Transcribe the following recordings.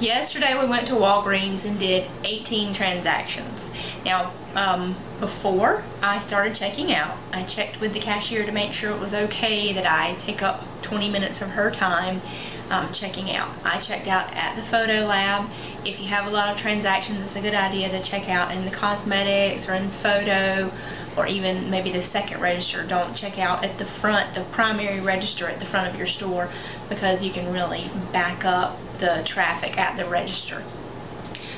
Yesterday we went to Walgreens and did 18 transactions. Now, before I started checking out, I checked with the cashier to make sure it was okay that I take up 20 minutes of her time checking out. I checked out at the photo lab. If you have a lot of transactions, it's a good idea to check out in the cosmetics or in photo, or even maybe the second register. Don't check out at the front, the primary register at the front of your store, because you can really back up the traffic at the register.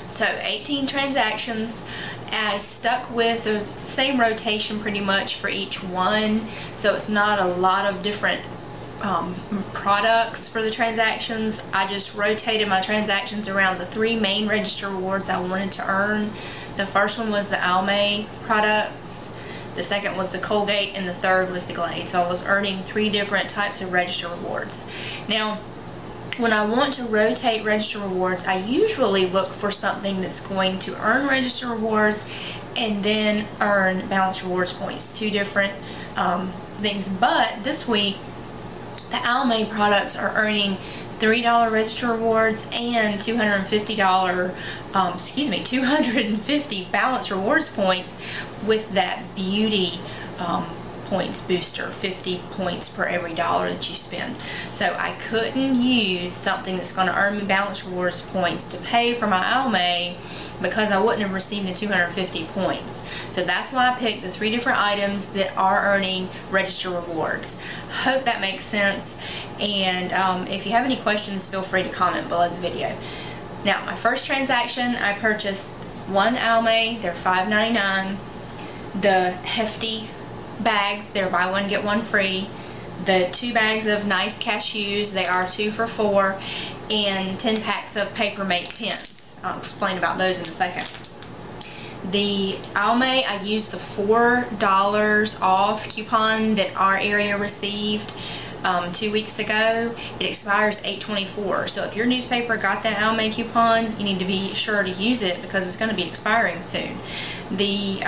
So 18 transactions. I stuck with the same rotation pretty much for each one, so it's not a lot of different products for the transactions. I just rotated my transactions around the three main register rewards I wanted to earn. The first one was the Almay products, the second was the Colgate, and the third was the Glade. So I was earning three different types of register rewards. Now, when I want to rotate register rewards, I usually look for something that's going to earn register rewards and then earn balance rewards points. Two different things. But this week, the Almay products are earning $3 register rewards and $250 balance rewards points with that beauty points booster, 50 points per every dollar that you spend. So I couldn't use something that's going to earn me balance rewards points to pay for my Almay, because I wouldn't have received the 250 points. So that's why I picked the three different items that are earning register rewards. Hope that makes sense, and if you have any questions, feel free to comment below the video. Now, my first transaction, I purchased one Almay. They're $5.99. The hefty bags, they're buy one get one free. The 2 bags of nice cashews, they are 2 for $4, and 10 packs of Papermate pens. I'll explain about those in a second. The Almay, I used the $4 off coupon that our area received 2 weeks ago. It expires 8/24. So if your newspaper got that Almay coupon, you need to be sure to use it because it's going to be expiring soon. The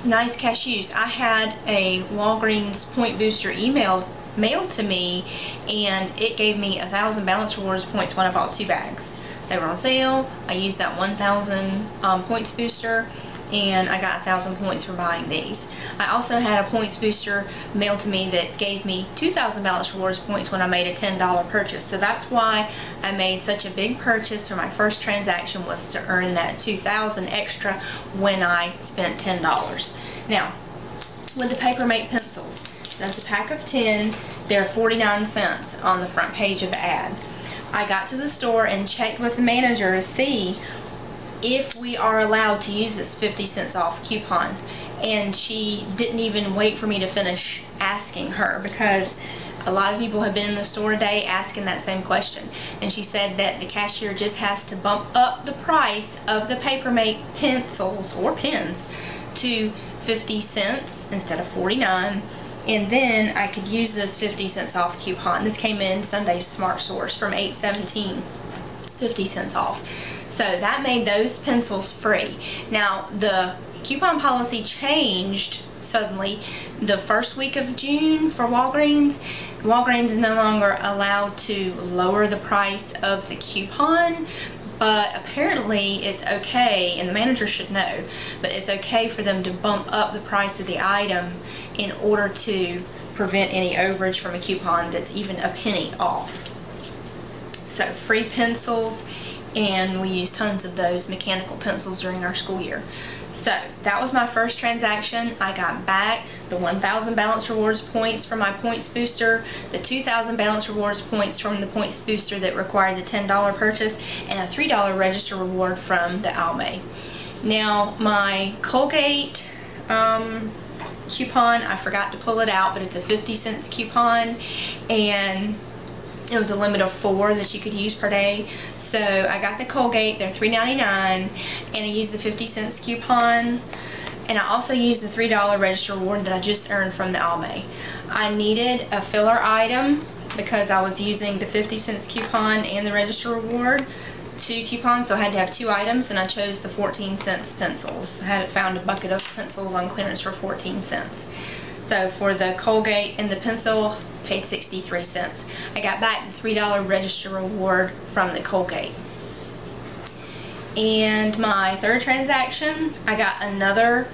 nice cashews, I had a Walgreens point booster mailed to me, and it gave me 1,000 balance rewards points when I bought 2 bags. They were on sale. I used that 1,000 points booster, and I got 1,000 points for buying these. I also had a points booster mailed to me that gave me 2,000 balance rewards points when I made a $10 purchase. So that's why I made such a big purchase for my first transaction, was to earn that 2,000 extra when I spent $10. Now, with the Papermate pencils, that's a pack of 10. They're 49 cents on the front page of the ad. I got to the store and checked with the manager to see if we are allowed to use this 50 cents off coupon, and she didn't even wait for me to finish asking her, because a lot of people have been in the store today asking that same question, and she said that the cashier just has to bump up the price of the Papermate pencils or pens to 50 cents instead of 49, and then I could use this 50 cents off coupon. This came in Sunday's Smart Source from 8/17, 50 cents off. So that made those pencils free. Now, the coupon policy changed suddenly the first week of June for Walgreens. Walgreens is no longer allowed to lower the price of the coupon, but apparently it's okay, and the manager should know, but it's okay for them to bump up the price of the item in order to prevent any overage from a coupon that's even a penny off. So free pencils, and we use tons of those mechanical pencils during our school year. So that was my first transaction. I got back the 1,000 balance rewards points from my points booster, the 2,000 balance rewards points from the points booster that required the $10 purchase, and a $3 register reward from the Almay. Now, my Colgate coupon, I forgot to pull it out, but it's a 50 cents coupon, and it was a limit of 4 that you could use per day. So I got the Colgate, they're $3.99, and I used the 50 cents coupon, and I also used the $3 register reward that I just earned from the Almay. I needed a filler item because I was using the 50 cents coupon and the register reward, 2 coupons, so I had to have 2 items, and I chose the 14 cents pencils. I had found a bucket of pencils on clearance for 14 cents. So for the Colgate and the pencil, paid 63 cents. I got back the $3 register reward from the Colgate. And my third transaction, I got another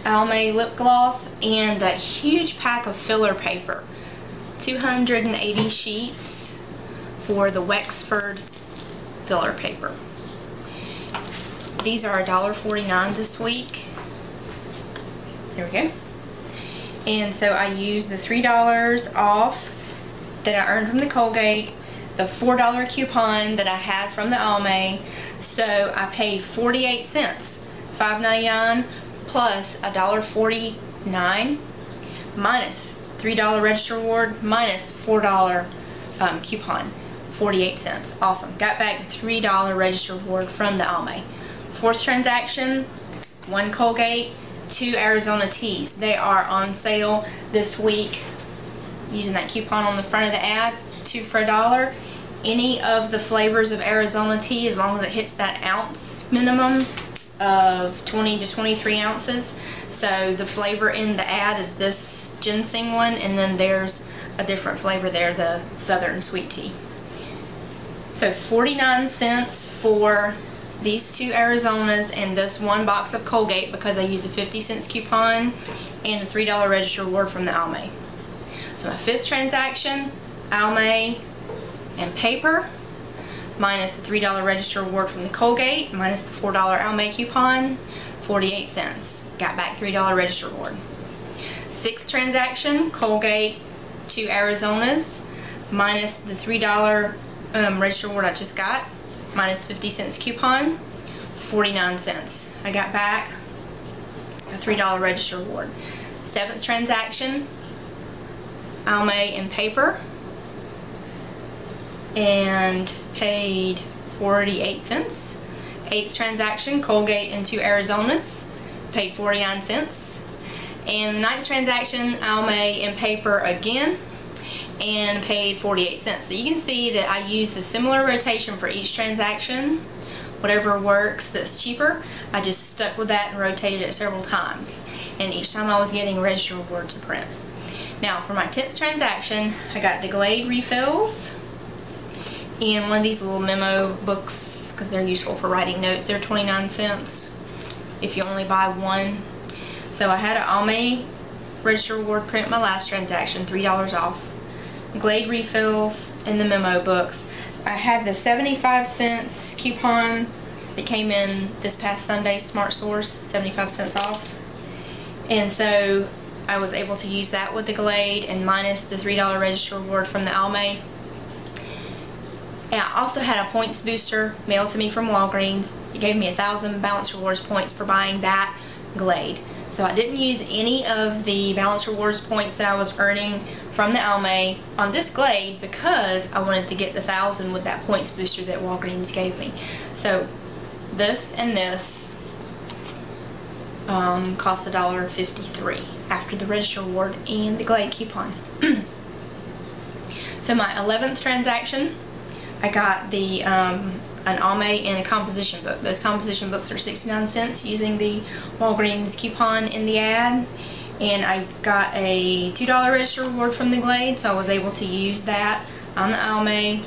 Almay lip gloss and that huge pack of filler paper. 280 sheets for the Wexford filler paper. These are $1.49 this week. There we go. And so I used the $3 off that I earned from the Colgate, the $4 coupon that I had from the Almay, so I paid 48 cents, $5.99 plus $1.49 minus $3 register reward minus $4 coupon, 48 cents. Awesome. Got back the $3 register reward from the Almay. Fourth transaction, 1 Colgate, 2 Arizona teas. They are on sale this week using that coupon on the front of the ad, 2 for $1. Any of the flavors of Arizona tea, as long as it hits that ounce minimum of 20 to 23 ounces. So the flavor in the ad is this ginseng one, and then there's a different flavor there, the southern sweet tea. So 49 cents for these 2 Arizonas and this 1 box of Colgate because I used a 50 cents coupon and a $3 register reward from the Almay. So my fifth transaction, Almay and paper minus the $3 register reward from the Colgate minus the $4 Almay coupon, 48 cents. Got back $3 register reward. Sixth transaction, Colgate, 2 Arizonas minus the $3 register reward I just got minus 50 cents coupon, 49 cents. I got back a $3 register reward. Seventh transaction, Almay and paper, and paid 48 cents. Eighth transaction, Colgate and 2 Arizonas, paid 49 cents. And the ninth transaction, Almay and paper again, and paid 48 cents. So you can see that I used a similar rotation for each transaction. Whatever works that's cheaper, I just stuck with that and rotated it several times. And each time I was getting a register reward to print. Now for my 10th transaction, I got the Glade refills and one of these little memo books because they're useful for writing notes. They're 29 cents if you only buy one. So I had an Almay register reward print my last transaction, $3 off. Glade refills in the memo books. I had the 75 cents coupon that came in this past Sunday, Smart Source, 75 cents off. And so I was able to use that with the Glade and minus the $3 register reward from the Almay. And I also had a points booster mailed to me from Walgreens. It gave me 1,000 balance rewards points for buying that Glade. So I didn't use any of the balance rewards points that I was earning from the Almay on this Glade because I wanted to get the 1,000 with that points booster that Walgreens gave me. So this and this cost $1.53 after the register reward and the Glade coupon. So my 11th transaction, I got the an Almay and a composition book. Those composition books are 69 cents using the Walgreens coupon in the ad. And I got a $2 register reward from the Glade, so I was able to use that on the Almay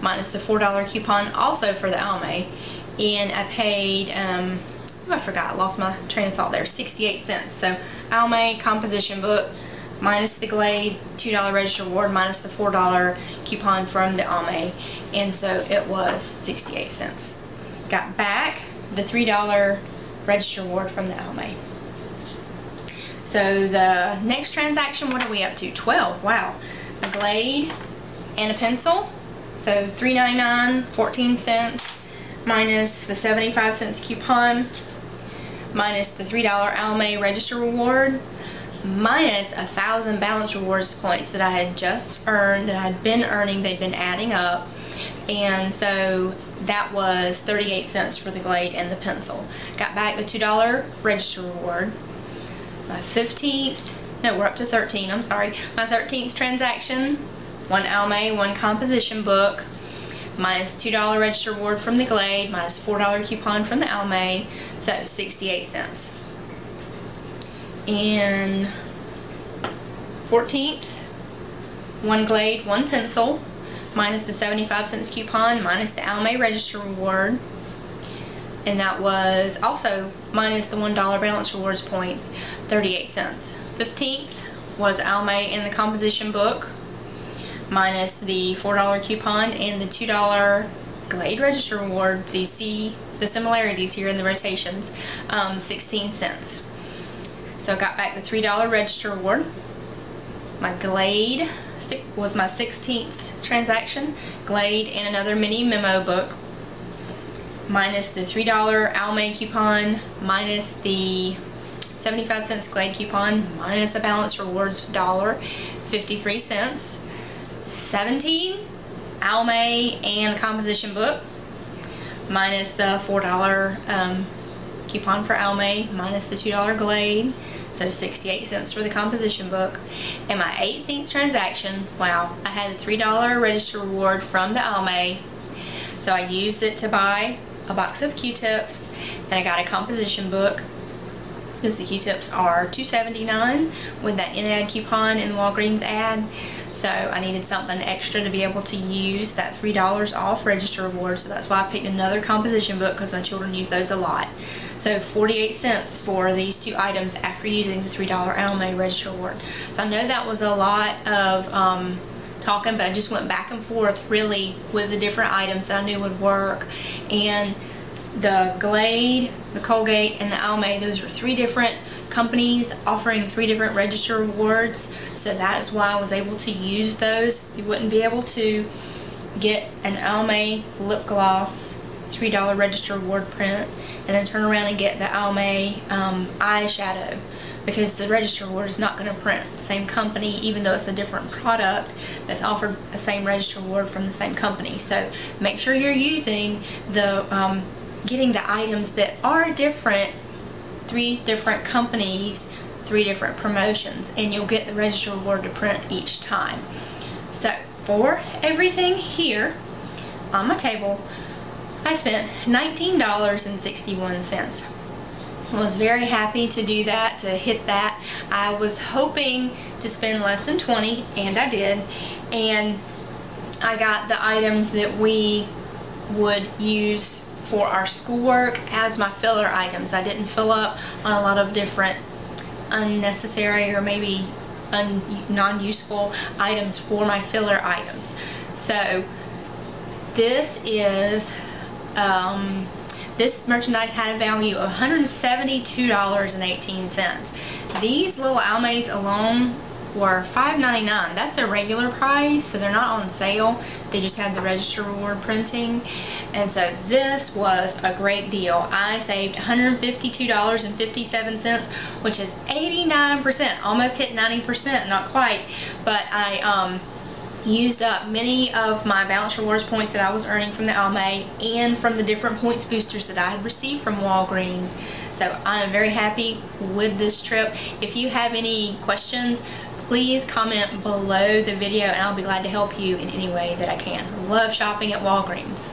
minus the $4 coupon also for the Almay. And I paid, I forgot, I lost my train of thought there, 68 cents. So Almay composition book minus the Glade $2 register reward minus the $4 coupon from the Almay, and so it was 68 cents. Got back the $3 register reward from the Almay. So the next transaction, what are we up to? 12. Wow. A Glade and a pencil. So $3.99, 14 cents minus the 75 cents coupon minus the $3 Almay register reward minus 1,000 balance rewards points that I had just earned, that I had been earning. They'd been adding up, and so that was 38 cents for the Glade and the pencil. Got back the $2 register reward. My 15th, no, we're up to 13, I'm sorry. My 13th transaction, 1 Almay, 1 composition book, minus $2 register reward from the Glade, minus $4 coupon from the Almay, so 68 cents. And 14th, 1 Glade, 1 pencil, minus the 75 cents coupon, minus the Almay Register Reward, and that was also minus the $1 balance rewards points, 38 cents. 15th was Almay in the composition book, minus the $4 coupon and the $2 Glade Register Reward. So you see the similarities here in the rotations, 16 cents. So I got back the $3 Register Reward. My Glade was my 16th transaction. Glade and another mini memo book, minus the $3 Almay coupon, minus the 75 cents Glade coupon, minus the balance rewards $1.53. 17 Almay and composition book, minus the $4 coupon for Almay, minus the $2 Glade, so 68 cents for the composition book. And my 18th transaction, wow, I had the $3 register reward from the Almay, so I used it to buy a box of Q-tips, and I got a composition book because the Q-tips are $2.79 with that in-ad coupon in the Walgreens ad. So I needed something extra to be able to use that $3 off register reward, so that's why I picked another composition book because my children use those a lot. So 48 cents for these two items after using the $3 Almay register reward. So I know that was a lot of talking, but I just went back and forth really with the different items that I knew would work. And the Glade, the Colgate, and the Almay, those are 3 different companies offering 3 different register rewards, so that is why I was able to use those. You wouldn't be able to get an Almay lip gloss $3 register reward print and then turn around and get the Almay eyeshadow, because the register reward is not going to print. Same company, even though it's a different product, that's offered the same register reward from the same company. So make sure you're using the getting the items that are different, 3 different companies, 3 different promotions, and you'll get the register reward to print each time. So for everything here on my table, I spent $19.61. I was very happy to do that, to hit that. I was hoping to spend less than 20, and I did. And I got the items that we would use for our schoolwork as my filler items. I didn't fill up on a lot of different unnecessary or maybe non-useful items for my filler items. So this is this merchandise had a value of $172.18. These little Almays alone were $5.99. That's their regular price, so they're not on sale. They just have the register reward printing. And so this was a great deal. I saved $152.57, which is 89%, almost hit 90%, not quite, but I used up many of my balance rewards points that I was earning from the Almay and from the different points boosters that I had received from Walgreens. So I am very happy with this trip. If you have any questions, please comment below the video and I'll be glad to help you in any way that I can. Love shopping at Walgreens.